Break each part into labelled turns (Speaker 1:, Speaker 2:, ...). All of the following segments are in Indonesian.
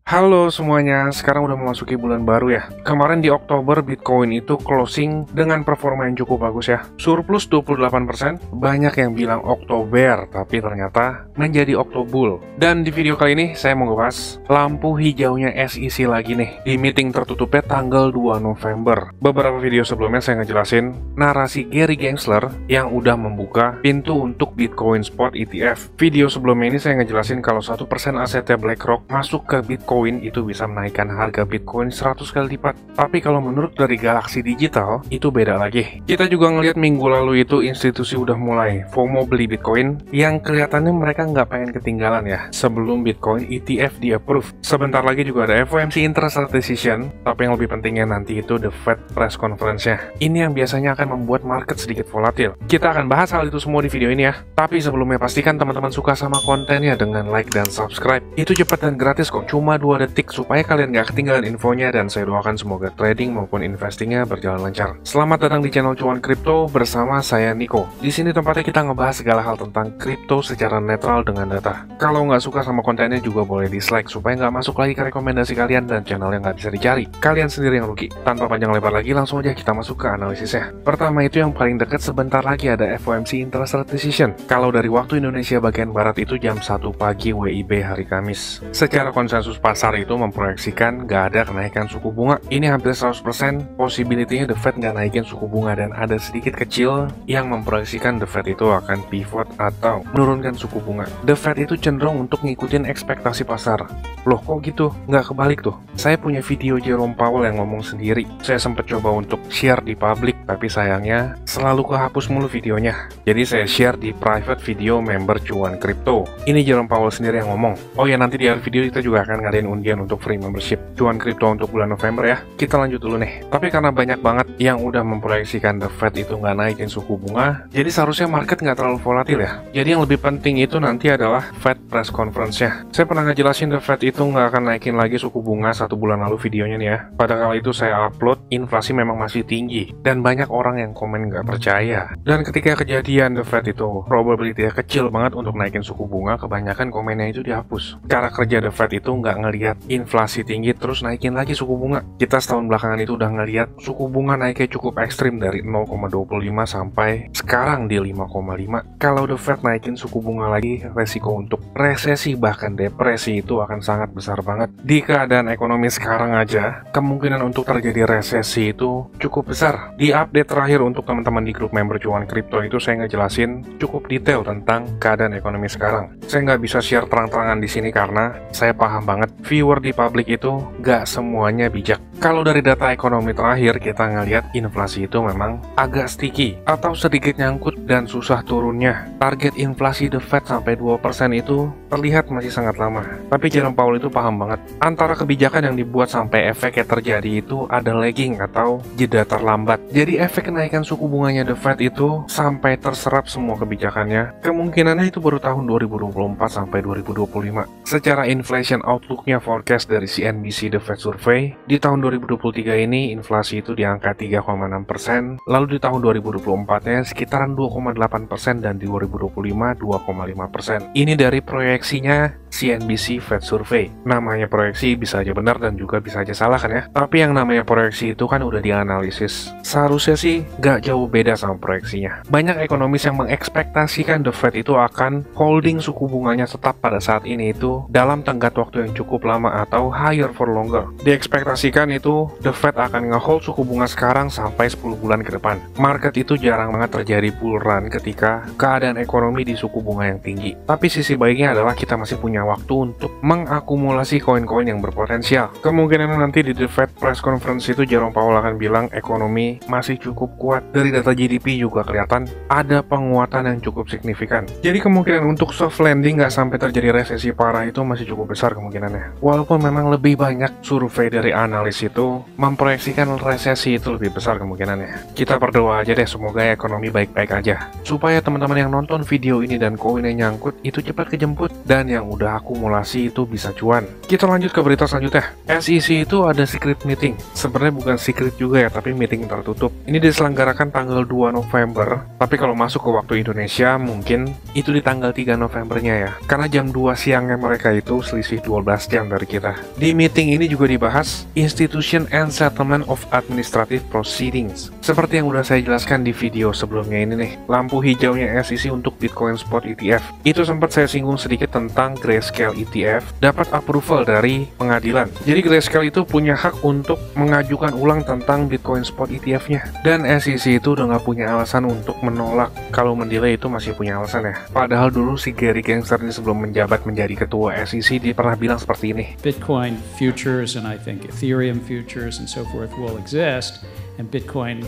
Speaker 1: Halo semuanya, sekarang udah memasuki bulan baru ya. Kemarin di Oktober Bitcoin itu closing dengan performa yang cukup bagus ya. Surplus 28%, banyak yang bilang Oktober, tapi ternyata menjadi Oktobull. Dan di video kali ini saya mau ngebahas lampu hijaunya SEC lagi nih. Di meeting tertutupnya tanggal 2 November. Beberapa video sebelumnya saya ngejelasin narasi Gary Gensler yang udah membuka pintu untuk Bitcoin Spot ETF. Video sebelumnya ini saya ngejelasin kalau 1% asetnya BlackRock masuk ke Bitcoin itu bisa menaikkan harga Bitcoin 100 kali lipat. Tapi kalau menurut dari Galaxy Digital, itu beda lagi. Kita juga ngelihat minggu lalu itu institusi udah mulai FOMO beli Bitcoin, yang kelihatannya mereka nggak pengen ketinggalan ya, sebelum Bitcoin ETF di-approve. Sebentar lagi juga ada FOMC Interest Rate Decision, tapi yang lebih pentingnya nanti itu The Fed Press Conference-nya. Ini yang biasanya akan membuat market sedikit volatil. Kita akan bahas hal itu semua di video ini ya. Tapi sebelumnya pastikan teman-teman suka sama kontennya dengan like dan subscribe. Itu cepat dan gratis kok, cuma 2 detik supaya kalian gak ketinggalan infonya, dan saya doakan semoga trading maupun investingnya berjalan lancar. Selamat datang di channel Cuan Kripto bersama saya Niko. Di sini tempatnya kita ngebahas segala hal tentang kripto secara netral dengan data. Kalau nggak suka sama kontennya juga boleh dislike supaya nggak masuk lagi ke rekomendasi kalian dan channel yang nggak bisa dicari. Kalian sendiri yang rugi. Tanpa panjang lebar lagi, langsung aja kita masuk ke analisisnya. Pertama itu yang paling dekat, sebentar lagi ada FOMC Interest Rate Decision. Kalau dari waktu Indonesia bagian barat itu jam 1 pagi WIB hari Kamis. Secara konsensus pasar itu memproyeksikan nggak ada kenaikan suku bunga. Ini hampir 100% possibility-nya The Fed nggak naikin suku bunga, dan ada sedikit kecil yang memproyeksikan The Fed itu akan pivot atau menurunkan suku bunga. The Fed itu cenderung untuk ngikutin ekspektasi pasar. Loh kok gitu? Nggak kebalik tuh. Saya punya video Jerome Powell yang ngomong sendiri. Saya sempat coba untuk share di publik, tapi sayangnya selalu kehapus mulu videonya. Jadi saya share di private video member Cuan Kripto. Ini Jerome Powell sendiri yang ngomong. Oh ya, nanti di akhir video kita juga akan ngadain undian untuk free membership Cuan Kripto untuk bulan November ya. Kita lanjut dulu nih. Tapi karena banyak banget yang udah memproyeksikan The Fed itu nggak naikin suku bunga, jadi seharusnya market nggak terlalu volatil ya. Jadi yang lebih penting itu nanti adalah Fed Press Conference-nya. Saya pernah ngejelasin The Fed itu nggak akan naikin lagi suku bunga 1 bulan lalu videonya nih ya. Pada kali itu saya upload, inflasi memang masih tinggi, dan banyak orang yang komen nggak percaya. Dan ketika kejadian The Fed itu probability-nya kecil banget untuk naikin suku bunga, kebanyakan komennya itu dihapus. Cara kerja The Fed itu nggak ngelihat inflasi tinggi terus naikin lagi suku bunga. Kita setahun belakangan itu udah ngelihat suku bunga naiknya cukup ekstrim dari 0,25 sampai sekarang di 5,5. Kalau The Fed naikin suku bunga lagi, resiko untuk resesi bahkan depresi itu akan sangat besar banget. Di keadaan ekonomi sekarang aja, kemungkinan untuk terjadi resesi itu cukup besar. Di update terakhir untuk teman-teman di grup member Cuan Kripto itu saya ngejelasin cukup detail tentang keadaan ekonomi sekarang. Saya nggak bisa share terang-terangan di sini karena saya paham banget viewer di publik itu nggak semuanya bijak. Kalau dari data ekonomi terakhir kita ngelihat inflasi itu memang agak sticky atau sedikit nyangkut dan susah turunnya. Target inflasi The Fed sampai 2% itu terlihat masih sangat lama. Tapi Jerome Powell itu paham banget antara kebijakan yang dibuat sampai efek yang terjadi itu ada lagging atau jeda terlambat. Jadi efek kenaikan suku bunganya The Fed itu sampai terserap semua kebijakannya, kemungkinannya itu baru tahun 2024 sampai 2025. Secara inflation outlook-nya forecast dari CNBC The Fed Survey, di tahun 2023 ini inflasi itu di angka 3,6%, lalu di tahun 2024-nya sekitaran 2,8%, dan di 2025 2,5%. Ini dari proyeksinya CNBC Fed Survey. Namanya proyeksi bisa aja benar dan juga bisa aja salah kan ya. Tapi yang namanya proyeksi itu kan udah dianalisis. Seharusnya sih nggak jauh beda sama proyeksinya. Banyak ekonomis yang mengekspektasikan The Fed itu akan holding suku bunganya tetap pada saat ini itu dalam tenggat waktu yang cukup lama atau higher for longer. Diekspektasikan itu The Fed akan nge-hold suku bunga sekarang sampai 10 bulan ke depan. Market itu jarang banget terjadi bull run ketika keadaan ekonomi di suku bunga yang tinggi. Tapi sisi baiknya adalah kita masih punya waktu untuk mengakumulasi koin-koin yang berpotensial. Kemungkinan nanti di The Fed Press Conference itu Jerome Powell akan bilang ekonomi masih cukup kuat. Dari data GDP juga kelihatan ada penguatan yang cukup signifikan. Jadi kemungkinan untuk soft landing nggak sampai terjadi resesi parah itu masih cukup besar kemungkinannya. Walaupun memang lebih banyak survei dari analis itu memproyeksikan resesi itu lebih besar kemungkinannya. Kita berdoa aja deh semoga ekonomi baik-baik aja. Supaya teman-teman yang nonton video ini dan koinnya nyangkut itu cepat kejemput, dan yang udah akumulasi itu bisa cuan. Kita lanjut ke berita selanjutnya. SEC itu ada secret meeting. Sebenarnya bukan secret juga ya, tapi meeting tertutup. Ini diselenggarakan tanggal 2 November, tapi kalau masuk ke waktu Indonesia mungkin itu di tanggal 3 Novembernya ya. Karena jam 2 siangnya mereka itu selisih 12 jam dari kita. Di meeting ini juga dibahas Institution and Settlement of Administrative Proceedings. Seperti yang udah saya jelaskan di video sebelumnya ini nih, lampu hijaunya SEC untuk Bitcoin Spot ETF. Itu sempat saya singgung sedikit tentang Grayscale ETF dapat approval dari pengadilan. Jadi Grayscale itu punya hak untuk mengajukan ulang tentang Bitcoin Spot ETF-nya. Dan SEC itu udah nggak punya alasan untuk menolak. Kalau mendelay itu masih punya alasan ya. Padahal dulu si Gary Gensler ini sebelum menjabat menjadi ketua SEC dia pernah bilang seperti ini.
Speaker 2: Bitcoin futures and I think Ethereum futures and so forth will exist, and Bitcoin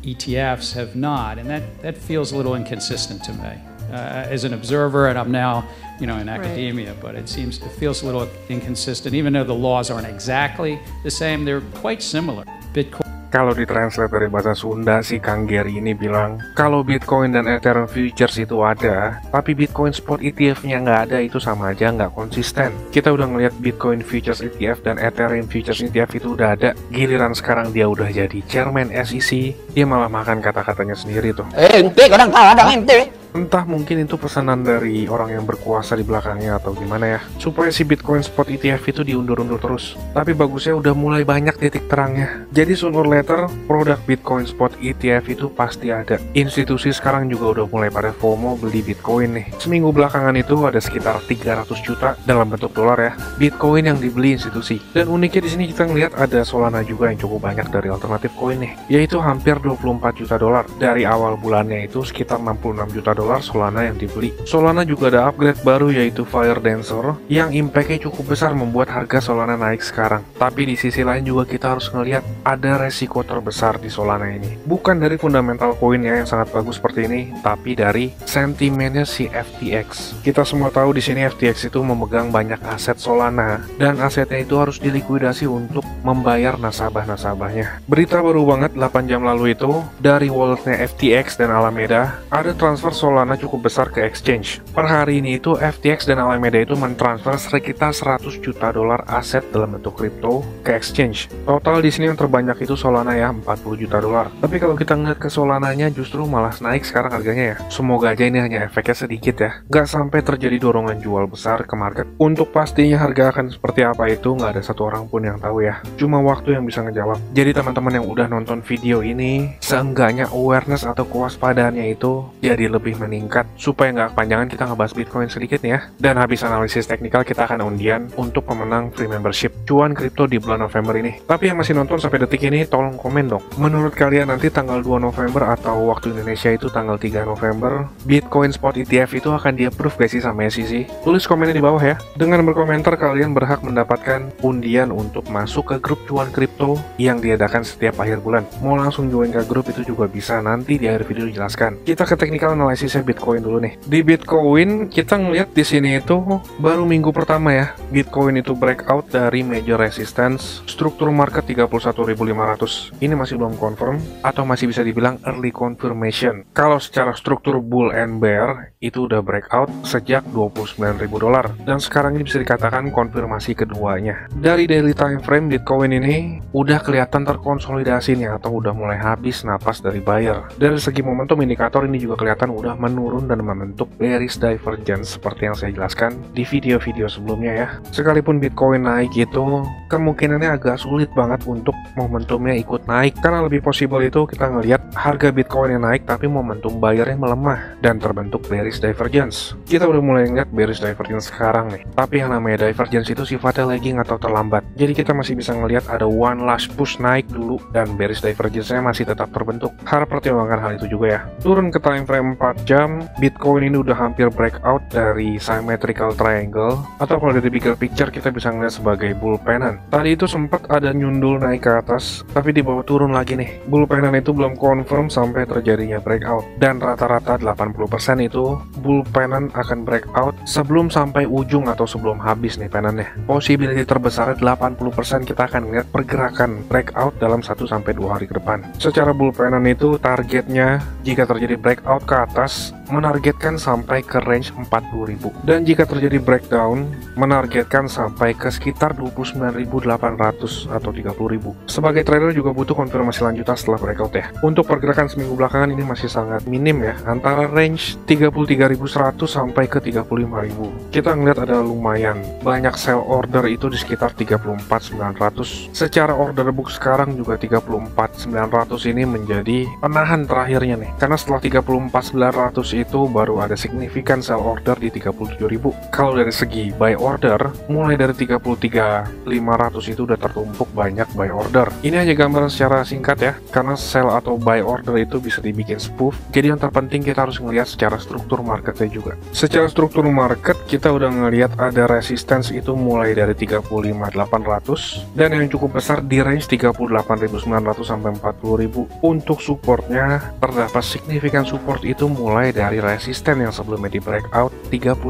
Speaker 2: ETFs have not, and that feels a little inconsistent to me. As an observer, and I'm now, in academia, but it feels a little inconsistent. Even though the laws aren't exactly the same, they're quite similar. Bitcoin.
Speaker 1: Kalau ditranslate dari bahasa Sunda, si Kang Gary ini bilang, kalau Bitcoin dan Ethereum Futures itu ada, tapi Bitcoin Spot ETF-nya nggak ada, itu sama aja nggak konsisten. Kita udah ngeliat Bitcoin Futures ETF dan Ethereum Futures ETF itu udah ada, giliran sekarang dia udah jadi chairman SEC, dia malah makan kata-katanya sendiri tuh.
Speaker 3: Ente, kadang ada ente.
Speaker 1: Entah mungkin itu pesanan dari orang yang berkuasa di belakangnya atau gimana ya, supaya si Bitcoin Spot ETF itu diundur-undur terus. Tapi bagusnya udah mulai banyak titik terangnya. Jadi sooner or later, produk Bitcoin Spot ETF itu pasti ada. Institusi sekarang juga udah mulai pada FOMO beli Bitcoin nih. Seminggu belakangan itu ada sekitar 300 juta dalam bentuk dolar ya, Bitcoin yang dibeli institusi. Dan uniknya di sini kita ngeliat ada Solana juga yang cukup banyak dari alternatif koin nih, yaitu hampir 24 juta dolar. Dari awal bulannya itu sekitar 66 juta dolar Solana yang dibeli. Solana juga ada upgrade baru yaitu Fire Dancer yang impact-nya cukup besar membuat harga Solana naik sekarang. Tapi di sisi lain juga kita harus ngelihat ada resiko terbesar di Solana ini. Bukan dari fundamental koinnya yang sangat bagus seperti ini, tapi dari sentimennya si FTX. Kita semua tahu di sini FTX itu memegang banyak aset Solana dan asetnya itu harus dilikuidasi untuk membayar nasabah-nasabahnya. Berita baru banget 8 jam lalu itu dari walletnya FTX dan Alameda ada transfer Solana cukup besar ke exchange. Per hari ini itu FTX dan Alameda itu mentransfer sekitar 100 juta dolar aset dalam bentuk kripto ke exchange. Total di sini yang terbanyak itu Solana ya, 40 juta dolar. Tapi kalau kita ngeliat ke Solananya justru malah naik sekarang harganya ya. Semoga aja ini hanya efeknya sedikit ya, nggak sampai terjadi dorongan jual besar ke market. Untuk pastinya harga akan seperti apa itu nggak ada satu orang pun yang tahu ya. Cuma waktu yang bisa ngejawab. Jadi teman-teman yang udah nonton video ini, seenggaknya awareness atau kewaspadaannya itu jadi lebih meningkat. Supaya nggak kepanjangan kita ngebahas Bitcoin sedikit nih ya. Dan habis analisis teknikal kita akan undian untuk pemenang free membership cuan kripto di bulan November ini. Tapi yang masih nonton sampai detik ini tolong komen dong. Menurut kalian nanti tanggal 2 November atau waktu Indonesia itu tanggal 3 November Bitcoin Spot ETF itu akan di-approve gak sih sama SEC? Tulis komennya di bawah ya. Dengan berkomentar kalian berhak mendapatkan undian untuk masuk ke grup cuan kripto yang diadakan setiap akhir bulan. Mau langsung join ke grup itu juga bisa, nanti di akhir video dijelaskan. Kita ke technical analysis Bitcoin dulu nih. Di Bitcoin kita ngeliat di sini itu baru minggu pertama ya, Bitcoin itu breakout dari major resistance, struktur market 31.500. Ini masih belum confirm atau masih bisa dibilang early confirmation. Kalau secara struktur bull and bear itu udah breakout sejak 29.000 dolar dan sekarang ini bisa dikatakan konfirmasi keduanya. Dari daily time frame Bitcoin ini udah kelihatan terkonsolidasi nih atau udah mulai habis napas dari buyer. Dari segi momentum indikator ini juga kelihatan udah menurun dan membentuk bearish divergence seperti yang saya jelaskan di video-video sebelumnya ya. Sekalipun Bitcoin naik itu kemungkinannya agak sulit banget untuk momentumnya ikut naik, karena lebih possible itu kita ngelihat harga Bitcoin yang naik tapi momentum buyernya melemah dan terbentuk bearish divergence. Kita udah mulai ngeliat bearish divergence sekarang nih, tapi yang namanya divergence itu sifatnya lagging atau terlambat, jadi kita masih bisa ngelihat ada one last push naik dulu dan bearish divergence-nya masih tetap terbentuk. Harap pertimbangkan hal itu juga ya. Turun ke time frame 4 jam, Bitcoin ini udah hampir breakout dari symmetrical triangle atau kalau dari bigger picture kita bisa ngeliat sebagai bull pennant. Tadi itu sempat ada nyundul naik ke atas, tapi dibawa turun lagi nih. Bullpenan itu belum confirm sampai terjadinya breakout, dan rata-rata 80% itu bullpenan akan breakout sebelum sampai ujung atau sebelum habis nih penannya. Possibility terbesar 80% kita akan lihat pergerakan breakout dalam 1-2 hari ke depan. Secara bullpenan itu targetnya jika terjadi breakout ke atas menargetkan sampai ke range 40.000, dan jika terjadi breakdown menargetkan sampai ke sekitar 29.800 atau 30.000. Sebagai trader juga butuh konfirmasi lanjutan setelah breakout ya. Untuk pergerakan seminggu belakangan ini masih sangat minim ya, antara range 33.100 sampai ke 35.000. Kita ngeliat ada lumayan banyak sell order itu di sekitar 34.900. Secara order book sekarang juga 34.900 ini menjadi penahan terakhirnya nih, karena setelah 34.900 itu baru ada signifikan sell order di 37.000. Kalau dari segi buy order, mulai dari 33.500 itu udah tertumpuk banyak buy order. Ini hanya gambaran secara singkat ya, karena sell atau buy order itu bisa dibikin spoof. Jadi yang terpenting kita harus ngelihat secara struktur marketnya juga. Secara struktur market kita udah ngelihat ada resistance itu mulai dari 35.800 dan yang cukup besar di range 38.900 sampai 40.000. Untuk supportnya terdapat signifikan support itu mulai dari resisten yang sebelumnya di breakout 31.500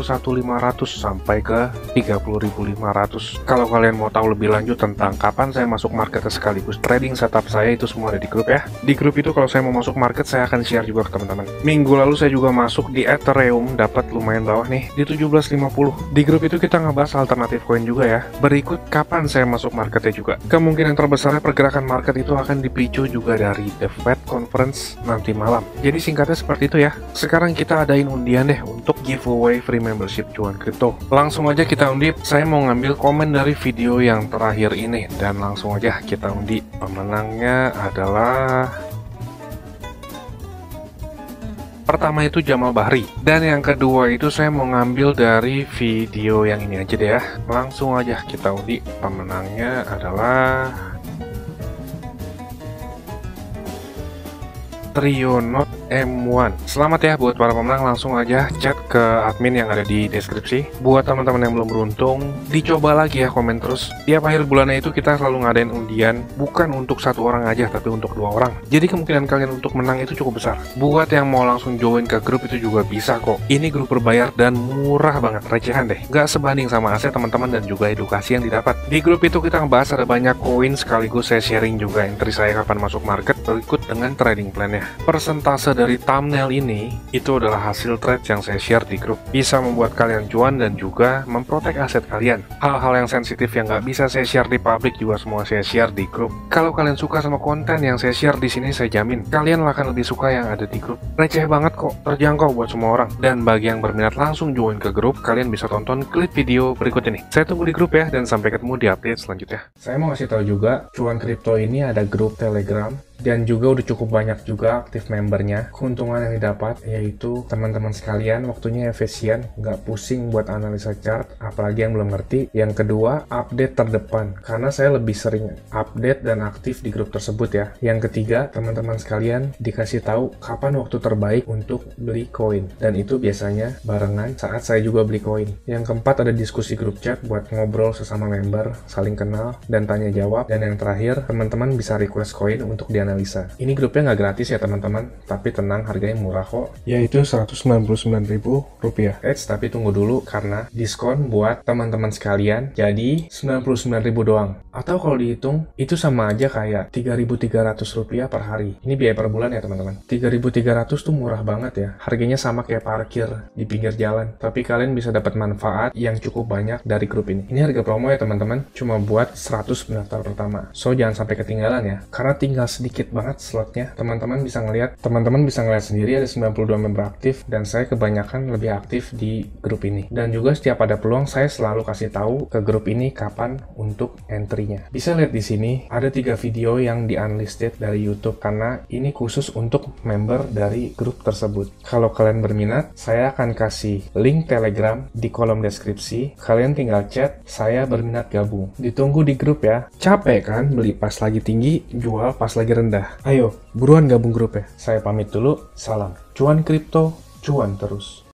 Speaker 1: sampai ke 30.500. Kalau kalian mau tahu lebih lanjut tentang kapan saya masuk market sekaligus trading setup saya, itu semua ada di grup ya. Di grup itu kalau saya mau masuk market saya akan share juga ke teman-teman. Minggu lalu saya juga masuk di Ethereum, dapat lumayan bawah nih di 17.50. Di grup itu kita ngebahas alternatif koin juga ya. Berikut kapan saya masuk marketnya juga. Kemungkinan terbesarnya pergerakan market itu akan dipicu juga dari The Fed Conference nanti malam. Jadi singkatnya seperti itu ya. Sekarang kita adain undian deh untuk giveaway free membership cuan kripto. Langsung aja kita undi. Saya mau ngambil komen dari video yang terakhir ini dan langsung aja kita undi. Pemenangnya adalah pertama itu Jamal Bahri, dan yang kedua itu saya mau ngambil dari video yang ini aja deh ya. Langsung aja kita undi. Pemenangnya adalah Trionot M1. Selamat ya buat para pemenang, langsung aja chat ke admin yang ada di deskripsi. Buat teman-teman yang belum beruntung, dicoba lagi ya, komen terus. Tiap akhir bulannya itu kita selalu ngadain undian, bukan untuk satu orang aja, tapi untuk 2 orang. Jadi kemungkinan kalian untuk menang itu cukup besar. Buat yang mau langsung join ke grup itu juga bisa kok. Ini grup berbayar dan murah banget, recehan deh. Gak sebanding sama aset teman-teman dan juga edukasi yang didapat. Di grup itu kita ngebahas ada banyak koin, sekaligus saya sharing juga entry saya kapan masuk market berikut dengan trading plan-nya. Persentase dari thumbnail ini itu adalah hasil trade yang saya share di grup. Bisa membuat kalian cuan dan juga memprotek aset kalian. Hal-hal yang sensitif yang nggak bisa saya share di publik juga semua saya share di grup. Kalau kalian suka sama konten yang saya share di sini, saya jamin kalian akan lebih suka yang ada di grup. Receh banget kok, terjangkau buat semua orang. Dan bagi yang berminat langsung join ke grup, kalian bisa tonton klip video berikut ini. Saya tunggu di grup ya, dan sampai ketemu di update selanjutnya. Saya mau kasih tahu juga, cuan kripto ini ada grup Telegram dan juga udah cukup banyak juga aktif membernya. Keuntungan yang didapat yaitu teman-teman sekalian waktunya efisien, nggak pusing buat analisa chart, apalagi yang belum ngerti. Yang kedua, update terdepan, karena saya lebih sering update dan aktif di grup tersebut ya. Yang ketiga, teman-teman sekalian dikasih tahu kapan waktu terbaik untuk beli koin, dan itu biasanya barengan saat saya juga beli koin. Yang keempat, ada diskusi grup chat buat ngobrol sesama member, saling kenal dan tanya jawab. Dan yang terakhir, teman-teman bisa request koin untuk dianalisa. Ini grupnya nggak gratis ya teman-teman, tapi tenang, harganya murah kok, yaitu Rp199.000. Tapi tunggu dulu, karena diskon buat teman-teman sekalian jadi Rp99.000 doang. Atau kalau dihitung itu sama aja kayak Rp3.300 per hari. Ini biaya per bulan ya teman-teman. 3.300 tuh murah banget ya. Harganya sama kayak parkir di pinggir jalan, tapi kalian bisa dapat manfaat yang cukup banyak dari grup ini. Ini harga promo ya teman-teman, cuma buat 100 pendaftar pertama. So jangan sampai ketinggalan ya, karena tinggal sedikit banget slotnya. Teman-teman bisa ngelihat sendiri ada 92 member aktif, dan saya kebanyakan lebih aktif di grup ini. Dan juga setiap ada peluang saya selalu kasih tahu ke grup ini kapan untuk entry-nya. Bisa lihat di sini ada 3 video yang di unlisted dari YouTube, karena ini khusus untuk member dari grup tersebut. Kalau kalian berminat, saya akan kasih link Telegram di kolom deskripsi. Kalian tinggal chat, saya berminat gabung. Ditunggu di grup ya. Capek kan beli pas lagi tinggi, jual pas lagi rendah? Ayo, buruan gabung grup ya. Saya pamit dulu, salam. Cuan kripto, cuan terus.